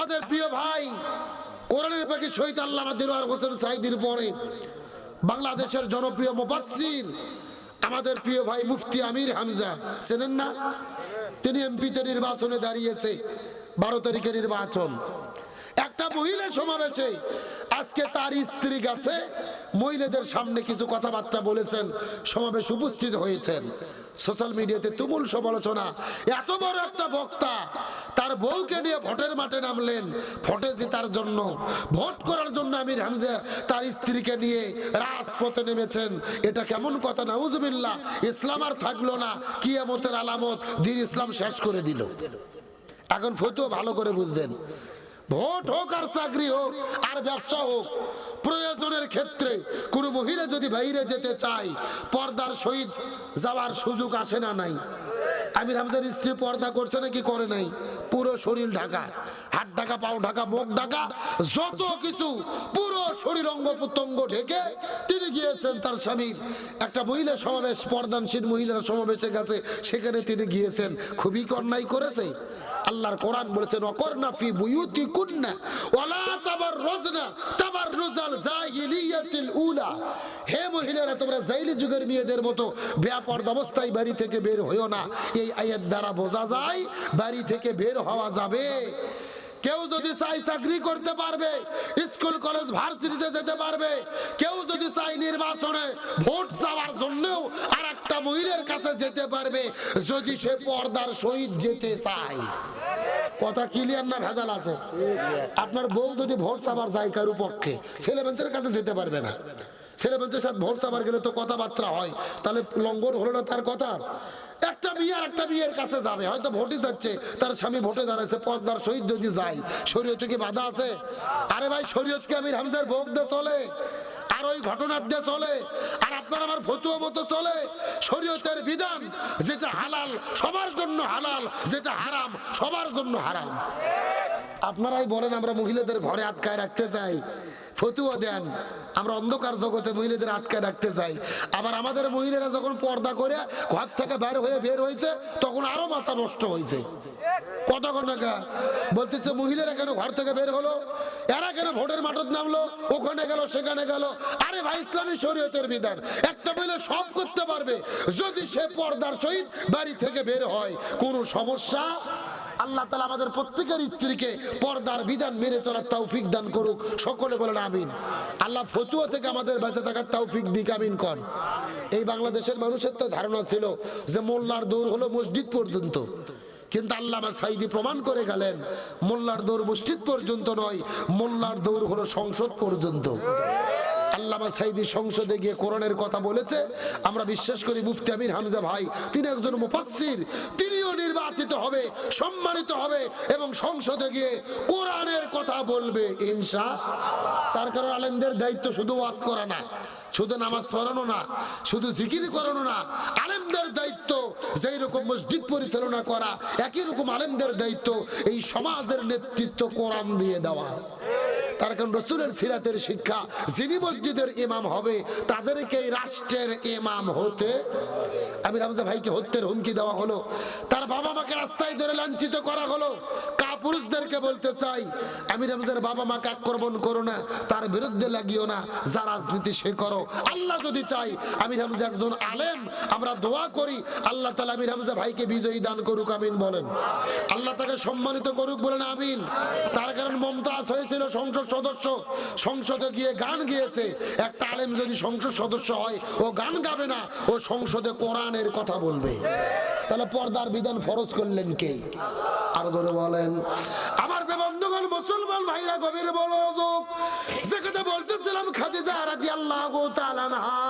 আমাদের প্রিয় ভাই কোরআনের পাখি শহীদ আল্লামা দিলওয়ার হোসেন সাঈদীর পরে বাংলাদেশের জনপ্রিয় মুফাসসির আমাদের প্রিয় ভাই মুফতি আমির হামজা, চেনেন না? তিনি এমপিতে নির্বাচনে দাঁড়িয়েছে, 12 তারিখে নির্বাচন। একটা মহিলা সমাবেশে আজকে তার স্ত্রী গেছে, মহিলাদের সামনে কিছু কথাবার্তা বলেছেন, সমাবেশ উপস্থিত হয়েছেন। সোশ্যাল মিডিয়াতে তুমুল সমালোচনা। এত বড় একটা বক্তা তার বউকে নিয়ে ভোটের মাঠে নামলেন, ভোটে জেতার জন্য, ভোট করার জন্য আমির হামজা তার স্ত্রীকে নিয়ে রাজপথে নেমেছেন। এটা কেমন কথা? নাউজুবিল্লাহ। ইসলাম আর থাকলো না, কিয়ামতের আলামত দ্বীন ইসলাম শেষ করে দিল। এখন ফতুয়া ভালো করে বুঝলেন, ভোট হোক আর চাকরি হোক আর ব্যবসা হোক, প্রয়োজনের ক্ষেত্রে কোন মহিলা যদি বাইরে যেতে চায়, পর্দার সহিত যাওয়ার সুযোগ আসে না? নাই। আমির হামজার স্ত্রী পর্দা করছে নাকি করে নাই? পুরো শরীর ঢাকা, হাত ঢাকা, পাও ঢাকা, মুখ ঢাকা, যত কিছু পুরো শরীর অঙ্গ প্রত্যঙ্গ ঢেকে তিনি গিয়েছেন তার স্বামীর একটা মহিলা সমাবেশ, পর্দানশীল মহিলার সমাবেশে গেছে, সেখানে তিনি গিয়েছেন। খুবই অন্যায় করেছে। আল্লাহর কোরআন বলেছেন ওয়াকরনা ফি বুয়ুতিকুন্না ওয়ালা তাবাররুজনা তাবাররুজাল জাহিলিয়াতিল উলা। হে মহিলারা, তোমরা জাহিলি যুগের মেয়েদের মতো বেপরদা অবস্থায় বাড়ি থেকে বের হইও না। এই আয়াত দ্বারা বোঝা যায় বাড়ি থেকে বের হওয়া যাবে। কেউ যদি চাই চাকরি করতে পারবে, স্কুল কলেজ ভার্সিটিতে যেতে পারবে। কেউ যদি চাই নির্বাচনে ভোট চাওয়ার জন্যও আর একটা মহিলার কাছে যেতে পারবে, যদি সে পর্দার সহিত যেতে চায়। কথা ক্লিয়ার না ভেজাল আছে? আপনার বউ যদি ভোট চাবার যায় কারো পক্ষে, ছেলে মানুষের কাছে যেতে পারবে না। ছেলে মানুষের সাথে ভোট চাবার গেলে তো কথাবার্তা হয়, তাহলে লঙ্ঘন হলো না তার কথা? একটা বিয়ে আর একটা বিয়ের কাছে যাবে, হয়তো ভোটে যাচ্ছে, তার স্বামী ভোটে দাঁড়াচ্ছে, পর্দার সহিত যদি যায়, শরীয়তে কি বাধা আছে? আরে ভাই, শরীয়তকে আমির হামজার ভোগ দিয়ে চলে, আর ওই ঘটনার দিয়ে চলে, আর আপনার আমার ফতুয়া মতো চলে। শরীয়তের বিধান যেটা হালাল সবার জন্য হালাল, যেটা হারাম সবার জন্য হারাম। আপনারাই বলেন আমরা মহিলাদের ঘরে আটকায় রাখতে চাই, ফতুয়া দেন। আমরা অন্ধকার জগতে মহিলাদের আটকায় রাখতে চাই। আবার আমাদের মহিলারা যখন পর্দা করে ঘর থেকে বের হয়েছে, তখন আরো মাথা নষ্ট হয়েছে। কতক্ষণ না বলতেছে মহিলারা কেন ঘর থেকে বের হলো, এরা কেন ভোটের মাঠে নামলো, ওখানে গেল সেখানে গেল। আরে ভাই, ইসলামী শরীয়তের বিধান একটা মহিলা সব করতে পারবে যদি সে পর্দার সহিত বাড়ি থেকে বের হয়, কোনো সমস্যা। আল্লাহ তাআলা আমাদের প্রত্যেকের স্ত্রীকে পর্দার বিধান মেনে চলার তৌফিক দান করুক। সকলে বলেন আমিন। আল্লাহ ফতুয়া থেকে আমাদের বেঁচে থাকার তৌফিক দিক, আমিন কর। এই বাংলাদেশের মানুষের তো ধারণা ছিল যে মোল্লার দৌড় হলো মসজিদ পর্যন্ত, কিন্তু আল্লামা সাঈদী প্রমাণ করে গেলেন মোল্লার দৌড় মসজিদ পর্যন্ত নয়, মোল্লার দৌড় হলো সংসদ পর্যন্ত। আল্লামা সাঈদী সংসদে গিয়ে কোরআনের কথা বলেছে। আমরা বিশ্বাস করি মুফতি আমির হামজা ভাই, তিনি একজন মুফাসসির, তিনিও নির্বাচিত হবে, সম্মানিত হবে এবং সংসদে গিয়ে কোরআনের কথা বলবে ইনশাআল্লাহ। তার কারণ আলেমদের দায়িত্ব শুধু ওয়াজ করা না, শুধু নামাজ পড়ানো না, শুধু জিকির করানো না। আলেমদের দায়িত্ব যেই রকম মসজিদ পরিচালনা করা, একই রকম আলেমদের দায়িত্ব এই সমাজের নেতৃত্ব কোরআন দিয়ে দেওয়া। তার কারণ রাসূলের সিরাতের শিক্ষা, যিনি মসজিদের ইমাম হবে তাদেরকে রাষ্ট্রের ইমাম হতে। আমির হামজা ভাইকে হত্যার হুমকি দেওয়া হলো, তার বাবা মাকে রাস্তায় ধরে লাঞ্ছিত করা হলো। কাপুরুষদেরকে বলতে চাই, আমির হামজার বাবা মাকে আক্রমণ করো না, তার বিরুদ্ধে লাগিও না, যা রাজনীতি সে করো। আল্লাহ যদি চাই আমির হামজা একজন আলেম, আমরা দোয়া করি আল্লাহ তাআলা আমির হামজা ভাইকে বিজয়ী দান করুক, আমিন বলেন। আল্লাহ তাকে সম্মানিত করুক, বলেন আমিন। তার কারণ মমতাজ হয়েছিল সংসদ সদস্য, সংসদে গিয়ে গান গিয়েছে। একটা আলেম যদি সংসদ সদস্য হয়, ও গান গাবে না, ও সংসদে কোরআনের কথা বলবে। তাহলে পর্দার বিধান ফরজ করলেন কে? আরো ধরে বলেন। আমার বন্ধুগণ, মুসলমান ভাইরা, গভীর মনোযোগ। যে কথা বলতেছিলাম, খাদিজা রাদিয়াল্লাহু তাআলা আনহা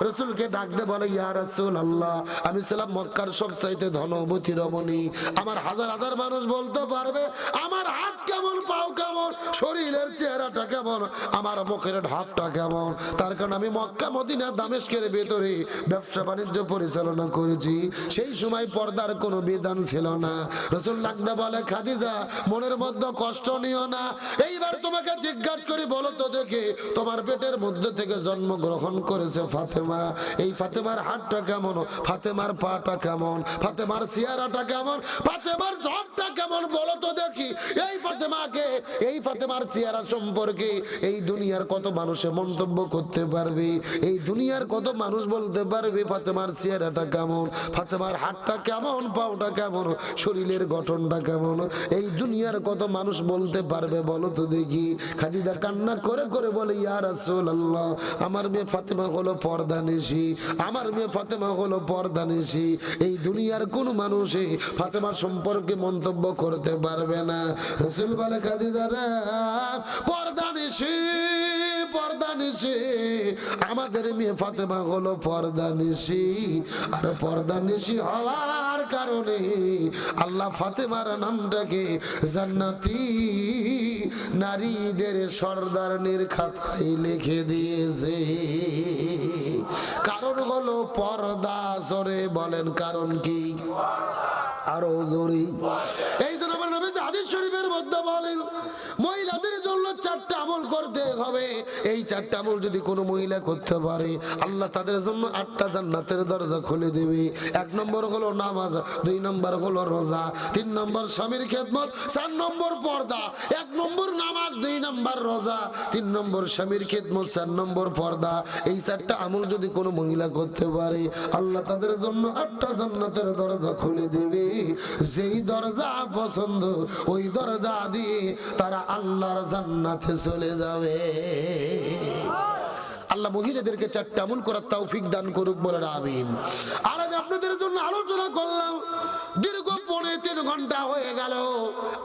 রাসূলকে ডাক দিয়ে বলে, ইয়া রাসূলুল্লাহ, আমি ছিলাম মক্কার সবচাইতে ধনবতী রমণী। আমার হাজার হাজার মানুষ বলতে পারবে আমার হাত কেমন, পাও কেমন, শরীরের চেহারাটা কেমন, আমার মুখের ঢাকটা কেমন। তার কারণ আমি মক্কা, মদিনা, দামেস্কের ভেতরে ব্যবসা বাণিজ্য পরিচালনা করেছি। সেই সময় পর্দার কোনো বিধান ছিল না। রাসূল ডাক দিয়ে বলে, খাদিজা, মনের মধ্যে কষ্ট নিও না। এইবার তোমাকে জিজ্ঞাসা করি, বলো বলো তো দেখে তোমার পেটের মধ্যে থেকে জন্মগ্রহণ করেছে ফাতেমা, এই ফাতেমার হাতটা কেমন, ফাতেমার পাটা কেমন, ফাতেমার চেহারাটা কেমন, ফাতেমার জবটা কেমন বলো তো দেখি। এই ফাতেমাকে, এই ফাতেমার চেহারা সম্পর্কে এই দুনিয়ার কত মানুষে মন্তব্য করতে পারবে, এই দুনিয়ার কত মানুষ বলতে পারবে ফাতেমার চেহারাটা কেমন, ফাতেমার হাতটা কেমন, পাওটা কেমন, শরীরের গঠনটা কেমন, এই দুনিয়ার কত মানুষ বলতে পারবে বলো তো দেখি। খাদিজা কান্না করে করে বলে, ইয়া রাসূলুল্লাহ, আমার মেয়ে ফাতেমা হলো পর্দানিশী, আমার মেয়ে ফাতেমা হলো পর্দানিশী, এই দুনিয়ার কোন মানুষে ফাতেমা সম্পর্কে মন্তব্য করতে পারবে না। রাসূল বলে, খাদিজা রে, পর্দানিশী, পর্দানিশী, আমাদের মেয়ে ফাতেমা হলো পর্দানিশী, আর পর্দানিশী হওয়ার কারণে আল্লাহ ফাতেমার নামটাকে জান্নাতি নারীদের সর্দারনির খাতায় লিখে দিয়েছে। কারণ হলো পর্দা। জোরে বলেন কারণ কি? আরো জোরে। এই জন্য আমার নবী হাদিস শরীফের মধ্যে বলেন, মহিলাদের জন্য 4টা আমল করতে হবে। এই 4টা আমল যদি কোনো মহিলা করতে পারে, আল্লাহ তাদের জন্য 8টা জান্নাতের দরজা খুলে দেবে। 1 নম্বর হলো নামাজ, 2 নম্বর হলো রোজা, 3 নম্বর স্বামীর খেদমত, 4 নম্বর পর্দা। 1 নম্বর নামাজ, 2 নম্বর রোজা, 3 নম্বর স্বামীর খেদমত, 4 নম্বর পর্দা। এই 4টা আমল যদি কোনো মহিলা করতে পারে, আল্লাহ তাদের জন্য 8টা জান্নাতের দরজা খুলে দেবে। যেই দরজা পছন্দ ওই দরজা দিয়ে তারা আল্লাহর জান্নাতে চলে যাবে। আল্লাহ মহিলাদেরকে 4টা আমল করার তৌফিক দান করুক, বলেন আমিন। আর আমি আপনাদের জন্য আলোচনা করলাম, দীর্ঘ 3.5 ঘন্টা হয়ে গেল,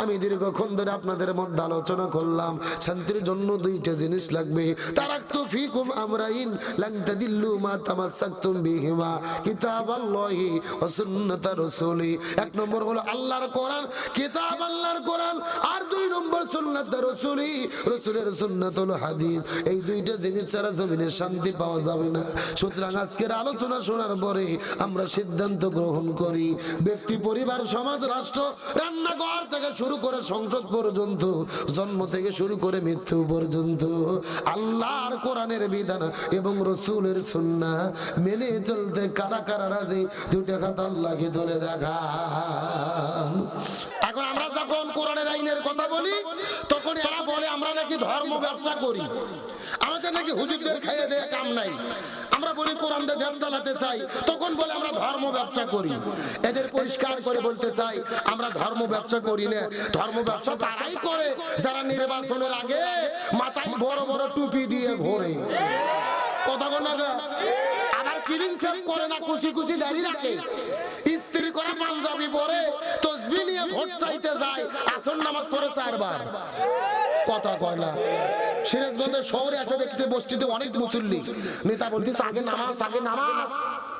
আমি দীর্ঘক্ষণ ধরে আপনাদের মধ্যে আলোচনা করলাম। শান্তির জন্য 2টা জিনিস লাগবে। তারাকতু ফিকুম আমরাইন লান তাদিল্লু মা তামাসসাকতুম বিহিমা, কিতাবাল্লাহি ওয়া সুন্নাতা রাসূলি। 1 নম্বর হলো আল্লাহর কোরআন, কিতাব আল্লাহর কোরআন, আর 2 নম্বর সুন্নাত রাসূলি, রাসূলের সুন্নাত হলো হাদিস। এই 2টা জিনিস ছাড়া জমিনে শান্তি পাওয়া যাবে না। সুতরাং আজকের আলোচনা শোনার পরে আমরা সিদ্ধান্ত গ্রহণ করি, ব্যক্তি, পরিবার, সমাজ, রাষ্ট্র, রান্নাঘর থেকে শুরু করে সংসদ পর্যন্ত, জন্ম থেকে শুরু করে মৃত্যু পর্যন্ত আল্লাহর কোরআনের বিধান এবং রাসূলের সুন্নাহ মেনে চলতে কারা কারা রাজি? 2টা হাত আল্লাহকে তুলে দেখান। এখন আমরা যখন কোরআনের আইনের কথা বলি, তখন এরা বলে আমরা নাকি ধর্ম ব্যবসা করি, আমাদের নাকি হুজুরদের খাইয়ে দেয়া কাম নাই। আমরা বলি কোরআন দিয়ে দেশ চালাতে চাই, তখন বলে আমরা ধর্ম ব্যবসা করি। এদের পরিষ্কার করে বলতে চাই, আমরা ধর্ম ব্যবসা করি না। ধর্ম ব্যবসা তারাই করে যারা নির্বাচনের আগে মাথায় বড় বড় টুপি দিয়ে ঘোরে। কথা বল না, আবার ক্লিন শেভ করে না, কুচি কুচি দাড়ি রাখে, ইস্ত্রি করা পাঞ্জাবি পরে তাসবিহ নিয়ে ভোট চাইতে যায়, আসর নামাজ পড়ে 4 বার। কথা কয় না। সিরাজগঞ্জের শহরে আছে দেখতে, বস্তিতে অনেক মুসল্লি, নেতা বলতেছে আগে নামাজ, আগে নামাজ,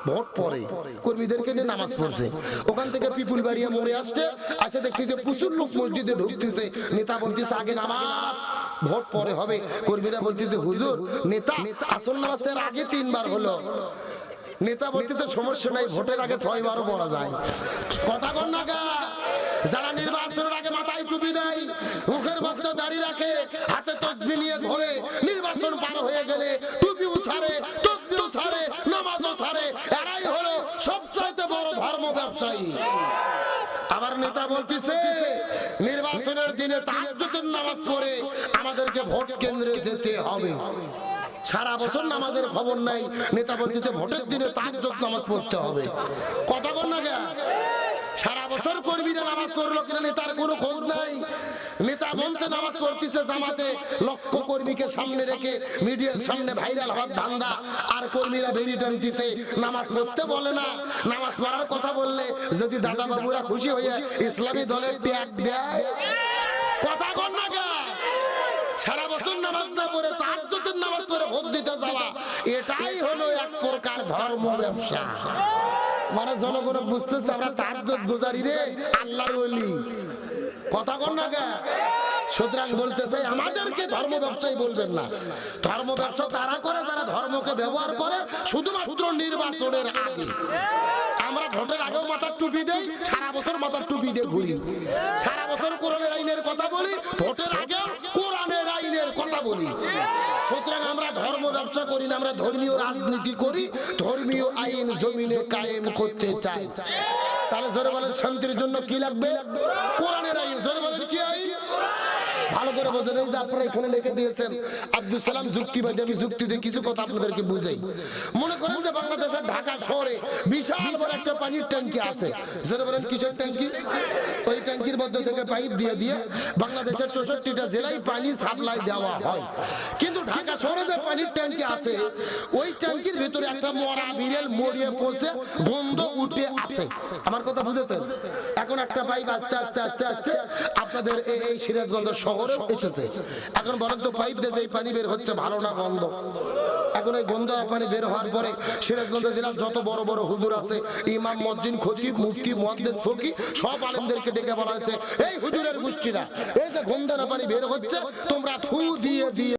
ভোট পরে। কর্মীদেরকে নিয়ে নামাজ পড়ছে। ওখান থেকে পিপুল বাড়িয়া মোড়ে আসছে, আসে দেখতেছে প্রচুর লোক মসজিদে ঢুকতেছে, নেতা বলতেছে আগে নামাজ, ভোট পরে হবে। কর্মীরা বলতেছে হুজুর, নেতা আসল নামাজ তার আগে 3 বার হলো। নেতা বলতেছে সমস্যা নাই, ভোটের আগে 6 বারও পড়া যায়। কথা কন না গা। যারা নির্বাচনের আগে মাথায় টুপি দেয়, মুখের মধ্যে দাড়ি রাখে, হাতে তাসবিহ নিয়ে ঘোরে, নির্বাচন পার হয়ে গেলে টুপিও ছাড়ে, তাসবিহও ছাড়ে, নামাজও ছাড়ে, এরাই হলো সবচাইতে বড় ধর্ম ব্যবসায়ী। আবার নেতা বলতেছে নির্বাচনের দিনে তাহাজ্জুদের নামাজ পড়ে আমাদেরকে ভোট কেন্দ্রে যেতে হবে। সারা বছর নামাজের খবর নাই, নেতা বলতেছে ভোটের দিনে তাহাজ্জুদ নামাজ পড়তে হবে। কথা বল না, সারা বছর কর্মীরা নামাজ পড়লো কিনা নেতার কোনো খোঁজ নাই। নেতা মঞ্চে নামাজ পড়তেছে জামাতে, লক্ষ কর্মীকে সামনে রেখে মিডিয়ার সামনে ভাইরাল হওয়ার ধান্দা, আর কর্মীরা বেরি টানতেছে, নামাজ পড়তে বলে না। নামাজ পড়ার কথা বললে যদি দাদা বাবুরা খুশি হয়ে ইসলামী দলের ত্যাগ দেয়। কথা কন না, সারা বছর নামাজ না পড়ে তাহাজ্জুদের নামাজ পড়ে ভোট দিতে যাওয়া, এটাই হলো এক প্রকার ধর্ম ব্যবসা। মানে জনগণ বুঝতেছে আমরা তাহাজ্জুদ গুজারি রে, আল্লাহর ওলি। কথা কন না গা। সুতরাং বলতে চাই আমাদেরকে ধর্ম ব্যবসায়ী বলবেন না। ধর্ম ব্যবসা তারা করে যারা ধর্মকে ব্যবহার করে শুধুমাত্র নির্বাচনের আগে। আমরা ভোটের আগেও মাথার টুপি দেই, সারা বছর মাথার টুপি দিয়ে ঘুরি, সারা বছর কোরআনের আইনের কথা বলি, ভোটের আগেও কোরআনের আইনের কথা বলি। করি না, আমরা ধর্মীয় রাজনীতি করি, ধর্মীয় আইন জমিনে কায়েম করতে চাই। তাহলে জোরে বলেন শান্তির জন্য কি লাগবে? কোরআনের আইন। জোরে বলেন কি আইন? ভালো করে বোঝেন। এই যে আপনারা এখানে লিখে দিয়েছেন আব্দুল সালাম যুক্তিবাদী, আমি যুক্তি দিয়ে কিছু কথা আপনাদেরকে বুঝাই। মনে করেন যে বাংলাদেশের ঢাকা শহরে বিশাল বড় একটা পানির ট্যাঙ্কি আছে। জোরে বলেন কিসের ট্যাঙ্কি? ওই ট্যাঙ্কির মধ্যে থেকে পাইপ দিয়ে দিয়ে বাংলাদেশের 64টা জেলায় পানি সাপ্লাই দেওয়া হয়। কিন্তু ঢাকা শহরে যে পানির ট্যাঙ্কি আছে, ওই ট্যাঙ্কির ভিতরে একটা মরা বিড়াল মরিয়ে পচে গন্ধ উঠে আছে। আমার কথা বুঝেছেন? এখন একটা পাইপ আস্তে আস্তে আস্তে আস্তে আপনাদের এই সিরাজগঞ্জ শহরে এসেছে। এখন বলেন তো পাইপ দিয়ে যে পানি বের হচ্ছে ভালো না গন্ধ? এখন এই গন্ধ পানি বের হওয়ার পরে সিরাজগঞ্জ জেলার যত বড় বড় হুজুর আছে, ইমাম, মুয়াজ্জিন, খতিব, মুফতি, মুহাদ্দিস, ফকি, সব আলেমদেরকে ডেকে বলা হয়েছে, এই হুজুরের গোষ্ঠীরা, এই যে গন্ধ পানি বের হচ্ছে তোমরা থু দিয়ে দিয়ে